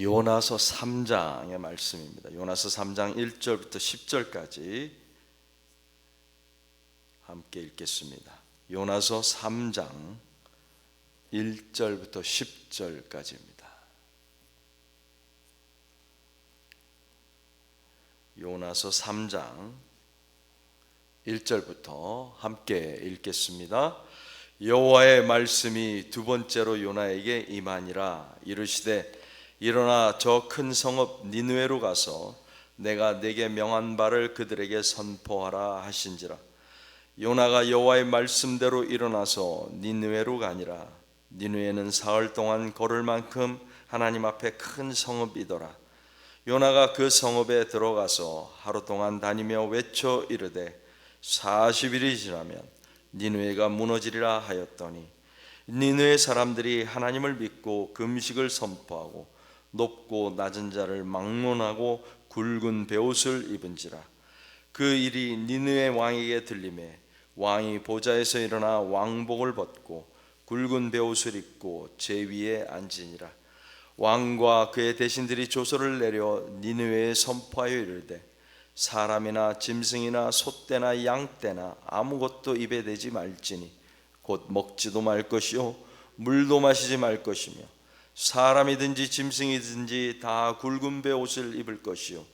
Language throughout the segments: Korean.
요나서 3장의 말씀입니다. 요나서 3장 1절부터 10절까지 함께 읽겠습니다. 요나서 3장 1절부터 10절까지입니다. 요나서 3장 1절부터 함께 읽겠습니다. 여호와의 말씀이 두 번째로 요나에게 임하니라. 이르시되 일어나 저 큰 성읍 니느웨로 가서 내가 네게 명한 바를 그들에게 선포하라 하신지라. 요나가 여호와의 말씀대로 일어나서 니느웨로 가니라. 니느웨는 사흘 동안 걸을 만큼 하나님 앞에 큰 성읍이더라. 요나가 그 성읍에 들어가서 하루 동안 다니며 외쳐 이르되 40일이 지나면 니느웨가 무너지리라 하였더니 니느웨 사람들이 하나님을 믿고 금식을 선포하고 높고 낮은 자를 막론하고 굵은 베옷을 입은지라. 그 일이 니느웨 왕에게 들리매 왕이 보좌에서 일어나 왕복을 벗고 굵은 베옷을 입고 제 위에 앉으니라. 왕과 그의 대신들이 조서를 내려 니느웨에 선포하여 이르되 사람이나 짐승이나 소떼나 양떼나 아무것도 입에 대지 말지니 곧 먹지도 말 것이요 물도 마시지 말 것이며 사람이든지 짐승이든지 다 굵은 베옷을 입을 것이요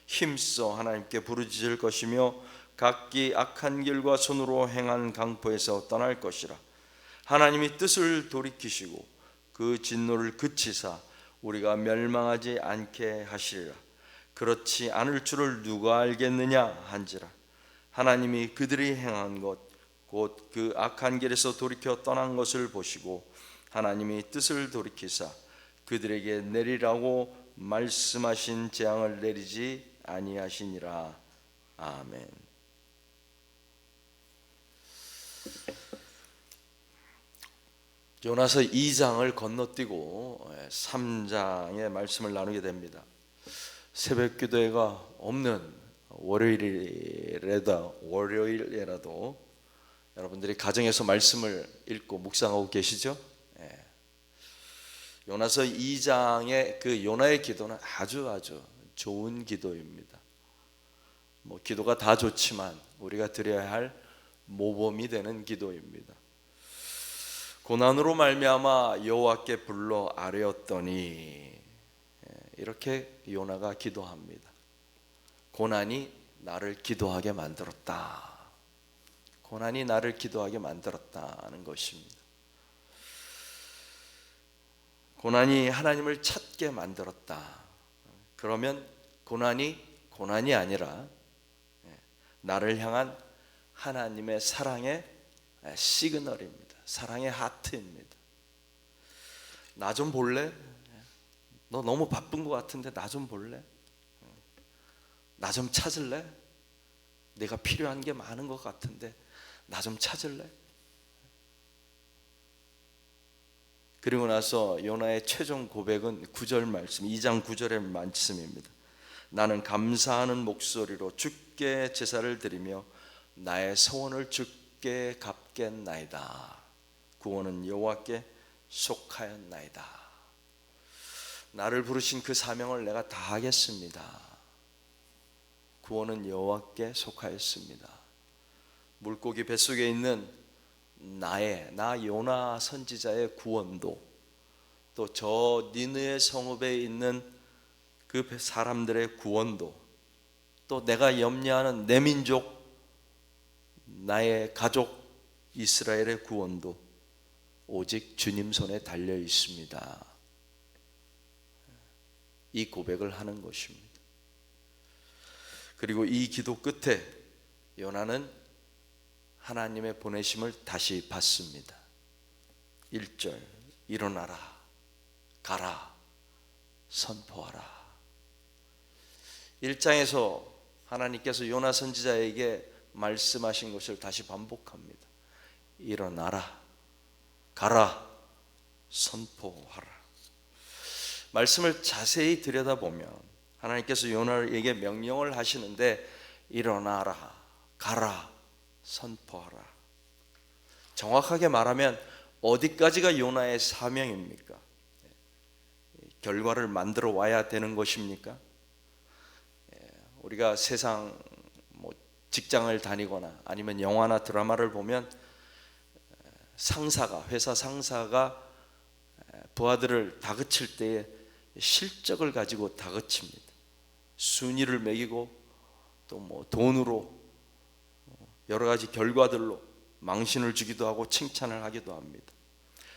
힘써 하나님께 부르짖을 것이며 각기 악한 길과 손으로 행한 강포에서 떠날 것이라. 하나님이 뜻을 돌이키시고 그 진노를 그치사 우리가 멸망하지 않게 하시리라. 그렇지 않을 줄을 누가 알겠느냐 한지라. 하나님이 그들이 행한 것 곧 그 악한 길에서 돌이켜 떠난 것을 보시고 하나님이 뜻을 돌이키사 그들에게 내리라고 말씀하신 재앙을 내리지 아니하시니라. 아멘. 요나서 2장을 건너뛰고 3장의 말씀을 나누게 됩니다. 새벽 기도회가 없는 월요일에라도 여러분들이 가정에서 말씀을 읽고 묵상하고 계시죠? 요나서 2장의 그 요나의 기도는 아주 좋은 기도입니다. 기도가 다 좋지만 우리가 드려야 할 모범이 되는 기도입니다. 고난으로 말미암아 여호와께 불러 아뢰었더니, 이렇게 요나가 기도합니다. 고난이 나를 기도하게 만들었다. 고난이 나를 기도하게 만들었다는 것입니다. 고난이 하나님을 찾게 만들었다. 그러면 고난이 아니라 나를 향한 하나님의 사랑의 시그널입니다. 사랑의 하트입니다. 나 좀 볼래? 너 너무 바쁜 것 같은데 나 좀 볼래? 나 좀 찾을래? 내가 필요한 게 많은 것 같은데 나 좀 찾을래? 그리고 나서 요나의 최종 고백은 9절 말씀, 2장 9절의 말씀입니다. 나는 감사하는 목소리로 주께 제사를 드리며 나의 소원을 주께 갚겠나이다. 구원은 여호와께 속하였나이다. 나를 부르신 그 사명을 내가 다 하겠습니다. 구원은 여호와께 속하였습니다. 물고기 뱃속에 있는 나 요나 선지자의 구원도, 또 저 니느웨 성읍에 있는 그 사람들의 구원도, 또 내가 염려하는 내 민족, 나의 가족 이스라엘의 구원도 오직 주님 손에 달려 있습니다. 이 고백을 하는 것입니다. 그리고 이 기도 끝에 요나는 하나님의 보내심을 다시 받습니다. 1절, 일어나라, 가라, 선포하라. 1장에서 하나님께서 요나 선지자에게 말씀하신 것을 다시 반복합니다. 일어나라, 가라, 선포하라. 말씀을 자세히 들여다보면 하나님께서 요나에게 명령을 하시는데 일어나라, 가라, 선포하라. 정확하게 말하면 어디까지가 요나의 사명입니까? 결과를 만들어 와야 되는 것입니까? 우리가 세상 직장을 다니거나 아니면 영화나 드라마를 보면 회사 상사가 부하들을 다그칠 때에 실적을 가지고 다그칩니다. 순위를 매기고 또 돈으로 여러 가지 결과들로 망신을 주기도 하고 칭찬을 하기도 합니다.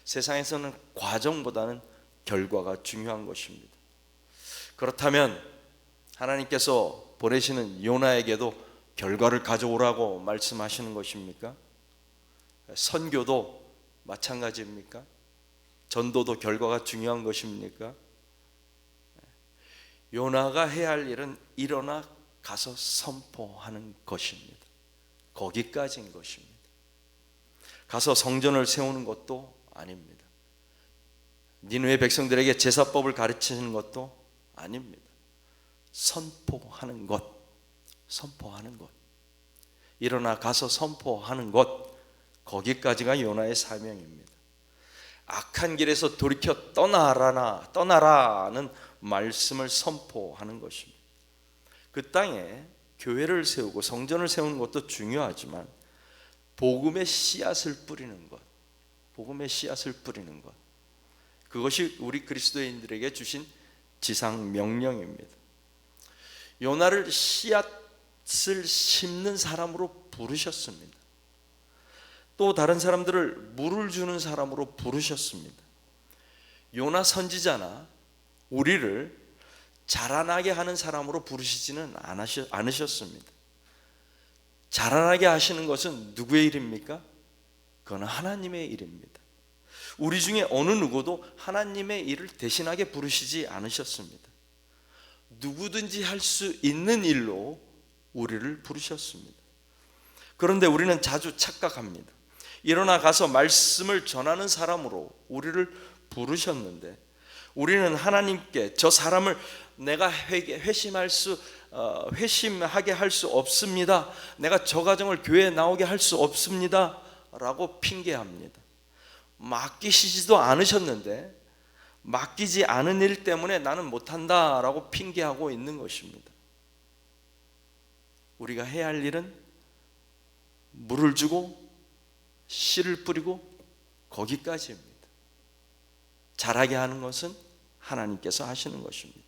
세상에서는 과정보다는 결과가 중요한 것입니다. 그렇다면 하나님께서 보내시는 요나에게도 결과를 가져오라고 말씀하시는 것입니까? 선교도 마찬가지입니까? 전도도 결과가 중요한 것입니까? 요나가 해야 할 일은 일어나 가서 선포하는 것입니다. 거기까지인 것입니다. 가서 성전을 세우는 것도 아닙니다. 니느웨 백성들에게 제사법을 가르치는 것도 아닙니다. 선포하는 것, 일어나 가서 선포하는 것, 거기까지가 요나의 사명입니다. 악한 길에서 돌이켜 떠나라는 말씀을 선포하는 것입니다. 그 땅에 교회를 세우고 성전을 세우는 것도 중요하지만 복음의 씨앗을 뿌리는 것, 그것이 우리 그리스도인들에게 주신 지상 명령입니다. 요나를 씨앗을 심는 사람으로 부르셨습니다. 또 다른 사람들을 물을 주는 사람으로 부르셨습니다. 요나 선지자나 우리를 자라나게 하는 사람으로 부르시지는 않으셨습니다. 자라나게 하시는 것은 누구의 일입니까? 그건 하나님의 일입니다. 우리 중에 어느 누구도 하나님의 일을 대신하게 부르시지 않으셨습니다. 누구든지 할 수 있는 일로 우리를 부르셨습니다. 그런데 우리는 자주 착각합니다. 일어나 가서 말씀을 전하는 사람으로 우리를 부르셨는데 우리는 하나님께 저 사람을 내가 회심하게 할 수 없습니다. 내가 저 가정을 교회에 나오게 할 수 없습니다 라고 핑계합니다. 맡기시지도 않으셨는데 맡기지 않은 일 때문에 나는 못한다 라고 핑계하고 있는 것입니다. 우리가 해야 할 일은 물을 주고 씨를 뿌리고 거기까지입니다. 자라게 하는 것은 하나님께서 하시는 것입니다.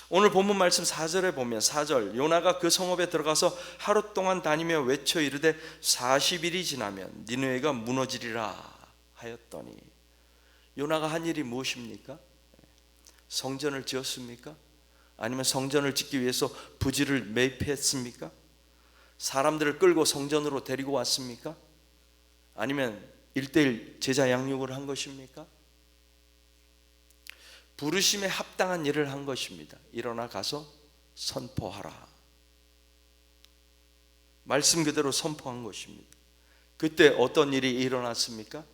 오늘 본문 말씀 4절에 보면 4절 요나가 그 성읍에 들어가서 하루 동안 다니며 외쳐 이르되 40일이 지나면 니느웨가 무너지리라 하였더니 요나가 한 일이 무엇입니까? 성전을 지었습니까? 아니면 성전을 짓기 위해서 부지를 매입했습니까? 사람들을 끌고 성전으로 데리고 왔습니까? 아니면 1:1 제자 양육을 한 것입니까? 부르심에 합당한 일을 한 것입니다. 일어나 가서 선포하라. 말씀 그대로 선포한 것입니다. 그때 어떤 일이 일어났습니까?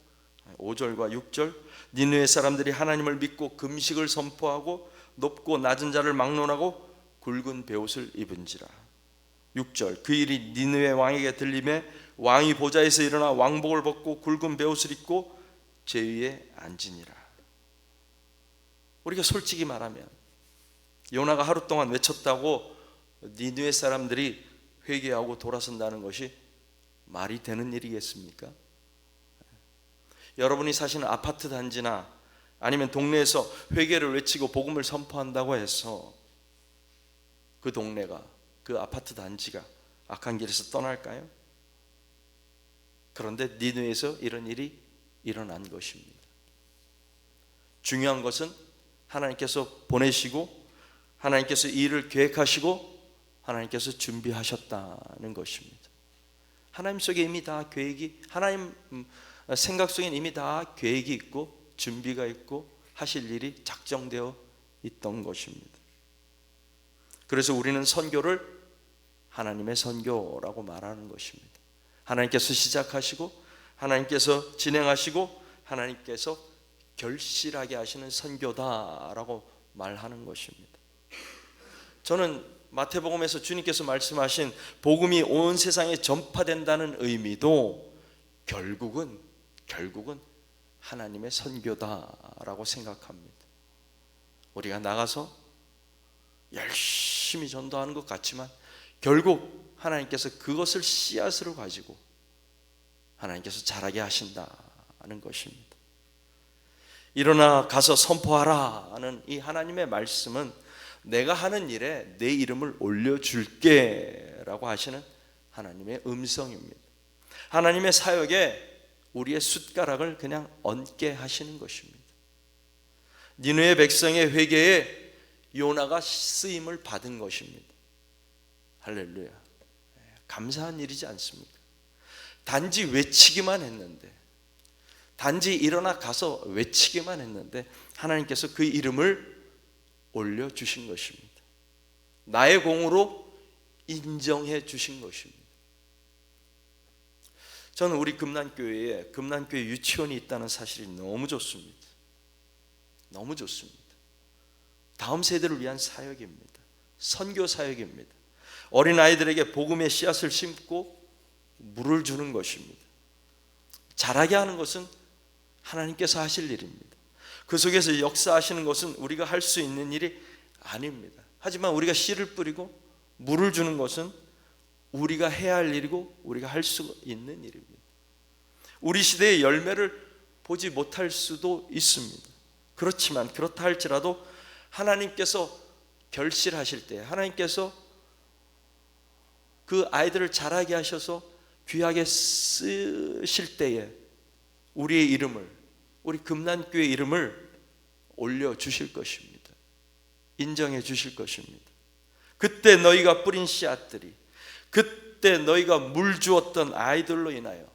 5절과 6절 니느웨 사람들이 하나님을 믿고 금식을 선포하고 높고 낮은 자를 막론하고 굵은 베옷을 입은지라. 6절 그 일이 니느웨 왕에게 들림에 왕이 보좌에서 일어나 왕복을 벗고 굵은 베옷을 입고 제위에 앉으니라. 우리가 솔직히 말하면 요나가 하루 동안 외쳤다고 니느웨 사람들이 회개하고 돌아선다는 것이 말이 되는 일이겠습니까? 여러분이 사시는 아파트 단지나 아니면 동네에서 회개를 외치고 복음을 선포한다고 해서 그 동네가, 그 아파트 단지가 악한 길에서 떠날까요? 그런데 니느웨에서 이런 일이 일어난 것입니다. 중요한 것은 하나님께서 보내시고 하나님께서 이 일을 계획하시고 하나님께서 준비하셨다는 것입니다. 하나님 속에 이미 다 계획이, 하나님 생각 속에는 이미 다 계획이 있고 준비가 있고 하실 일이 작정되어 있던 것입니다. 그래서 우리는 선교를 하나님의 선교라고 말하는 것입니다. 하나님께서 시작하시고 하나님께서 진행하시고 하나님께서 결실하게 하시는 선교다라고 말하는 것입니다. 저는 마태복음에서 주님께서 말씀하신 복음이 온 세상에 전파된다는 의미도 결국은 하나님의 선교다라고 생각합니다. 우리가 나가서 열심히 전도하는 것 같지만 결국 하나님께서 그것을 씨앗으로 가지고 하나님께서 자라게 하신다는 것입니다. 일어나 가서 선포하라 하는 이 하나님의 말씀은 내가 하는 일에 내 이름을 올려줄게 라고 하시는 하나님의 음성입니다. 하나님의 사역에 우리의 숟가락을 그냥 얹게 하시는 것입니다. 니느웨 백성의 회개에 요나가 쓰임을 받은 것입니다. 할렐루야. 감사한 일이지 않습니까? 단지 외치기만 했는데, 단지 일어나 가서 외치기만 했는데 하나님께서 그 이름을 올려주신 것입니다. 나의 공으로 인정해 주신 것입니다. 저는 우리 금난교회에 금난교회 유치원이 있다는 사실이 너무 좋습니다. 너무 좋습니다. 다음 세대를 위한 사역입니다. 선교 사역입니다. 어린아이들에게 복음의 씨앗을 심고 물을 주는 것입니다. 자라게 하는 것은 하나님께서 하실 일입니다. 그 속에서 역사하시는 것은 우리가 할 수 있는 일이 아닙니다. 하지만 우리가 씨를 뿌리고 물을 주는 것은 우리가 해야 할 일이고 우리가 할 수 있는 일입니다. 우리 시대의 열매를 보지 못할 수도 있습니다. 그렇지만 그렇다 할지라도 하나님께서 결실하실 때, 하나님께서 그 아이들을 자라게 하셔서 귀하게 쓰실 때에 우리의 이름을, 우리 금난교의 이름을 올려주실 것입니다. 인정해 주실 것입니다. 그때 너희가 뿌린 씨앗들이, 그때 너희가 물 주었던 아이들로 인하여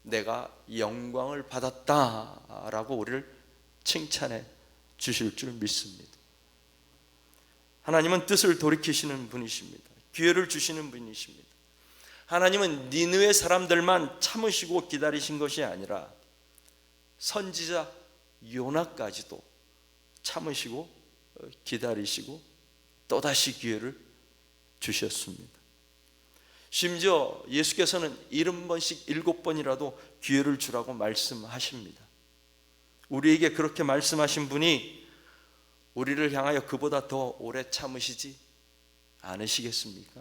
내가 영광을 받았다라고 우리를 칭찬해 주실 줄 믿습니다. 하나님은 뜻을 돌이키시는 분이십니다. 기회를 주시는 분이십니다. 하나님은 니느웨 사람들만 참으시고 기다리신 것이 아니라 선지자 요나까지도 참으시고 기다리시고 또다시 기회를 주셨습니다. 심지어 예수께서는 70번씩 7번이라도 기회를 주라고 말씀하십니다. 우리에게 그렇게 말씀하신 분이 우리를 향하여 그보다 더 오래 참으시지 않으시겠습니까?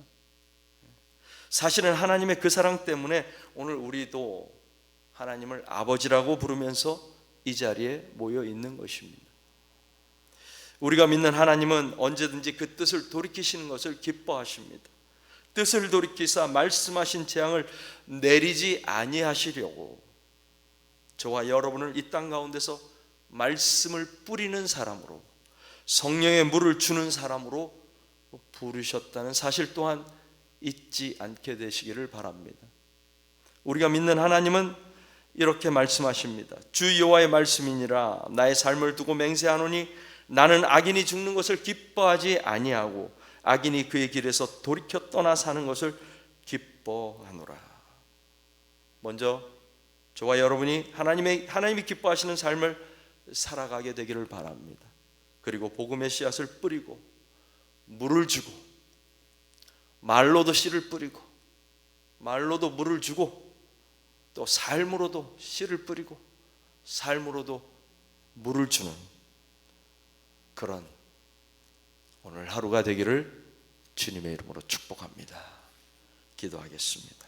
사실은 하나님의 그 사랑 때문에 오늘 우리도 하나님을 아버지라고 부르면서 이 자리에 모여 있는 것입니다. 우리가 믿는 하나님은 언제든지 그 뜻을 돌이키시는 것을 기뻐하십니다. 뜻을 돌이키사 말씀하신 재앙을 내리지 아니하시려고 저와 여러분을 이 땅 가운데서 말씀을 뿌리는 사람으로, 성령의 물을 주는 사람으로 부르셨다는 사실 또한 잊지 않게 되시기를 바랍니다. 우리가 믿는 하나님은 이렇게 말씀하십니다. 주 여호와의 말씀이니라. 나의 삶을 두고 맹세하노니 나는 악인이 죽는 것을 기뻐하지 아니하고 악인이 그의 길에서 돌이켜 떠나 사는 것을 기뻐하노라. 먼저 저와 여러분이 하나님이 기뻐하시는 삶을 살아가게 되기를 바랍니다. 그리고 복음의 씨앗을 뿌리고 물을 주고, 말로도 씨를 뿌리고 말로도 물을 주고 또 삶으로도 씨를 뿌리고 삶으로도 물을 주는 그런 오늘 하루가 되기를 주님의 이름으로 축복합니다. 기도하겠습니다.